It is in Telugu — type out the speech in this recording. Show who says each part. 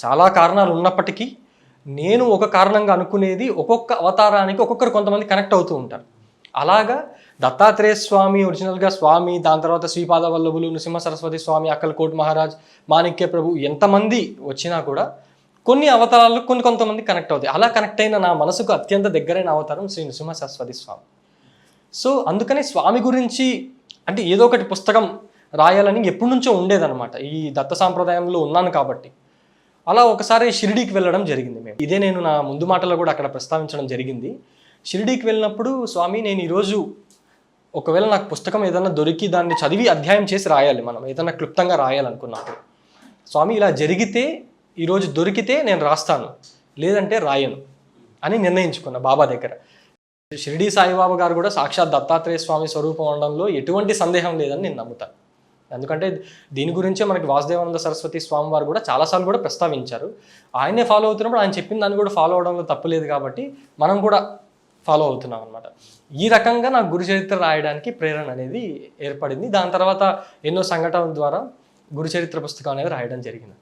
Speaker 1: చాలా కారణాలు ఉన్నప్పటికీ నేను ఒక కారణంగా అనుకునేది ఒక్కొక్క అవతారానికి ఒక్కొక్కరు కొంతమంది కనెక్ట్ అవుతూ ఉంటారు. అలాగా దత్తాత్రేయ స్వామి ఒరిజినల్‌గా స్వామి, దాని తర్వాత శ్రీపాద వల్లభులు, నృసింహ సరస్వతి స్వామి, అక్కలకోటి మహారాజ్, మాణిక్య ప్రభు ఎంతమంది వచ్చినా కూడా కొన్ని అవతారాలు కొంతమంది కనెక్ట్ అవుతాయి. అలా కనెక్ట్ అయిన నా మనసుకు అత్యంత దగ్గరైన అవతారం శ్రీ నృసింహ సరస్వతి స్వామి. సో అందుకని స్వామి గురించి అంటే ఏదో ఒకటి పుస్తకం రాయాలని ఎప్పటి నుంచో ఉండేదన్నమాట. ఈ దత్త సాంప్రదాయంలో ఉన్నాను కాబట్టి. అలా ఒకసారి షిరిడీకి వెళ్ళడం జరిగింది మేము. ఇదే నేను నా ముందు మాటలో కూడా అక్కడ ప్రస్తావించడం జరిగింది. షిరిడీకి వెళ్ళినప్పుడు స్వామి నేను ఈరోజు ఒకవేళ నాకు పుస్తకం ఏదైనా దొరికి దాన్ని చదివి అధ్యాయం చేసి రాయాలి, మనం ఏదైనా క్లుప్తంగా రాయాలనుకున్నప్పుడు స్వామి ఇలా జరిగితే ఈరోజు దొరికితే నేను రాస్తాను, లేదంటే రాయను అని నిర్ణయించుకున్నా బాబా దగ్గర. షిరిడీ సాయిబాబా గారు కూడా సాక్షాత్ దత్తాత్రేయ స్వామి స్వరూపం ఉండడంలో ఎటువంటి సందేహం లేదని నేను నమ్ముతాను. ఎందుకంటే దీని గురించే మనకి వాసుదేవానంద సరస్వతి స్వామి వారు కూడా చాలాసార్లు కూడా ప్రస్తావించారు. ఆయనే ఫాలో అవుతున్నప్పుడు ఆయన చెప్పిన దాన్ని కూడా ఫాలో అవడంలో తప్పులేదు కాబట్టి మనం కూడా ఫాలో అవుతున్నాం అనమాట. ఈ రకంగా నాకు గురు చరిత్ర రాయడానికి ప్రేరణ అనేది ఏర్పడింది. దాని తర్వాత ఎన్నో సంఘటనల ద్వారా గురు చరిత్ర పుస్తకం అనేది రాయడం జరిగింది.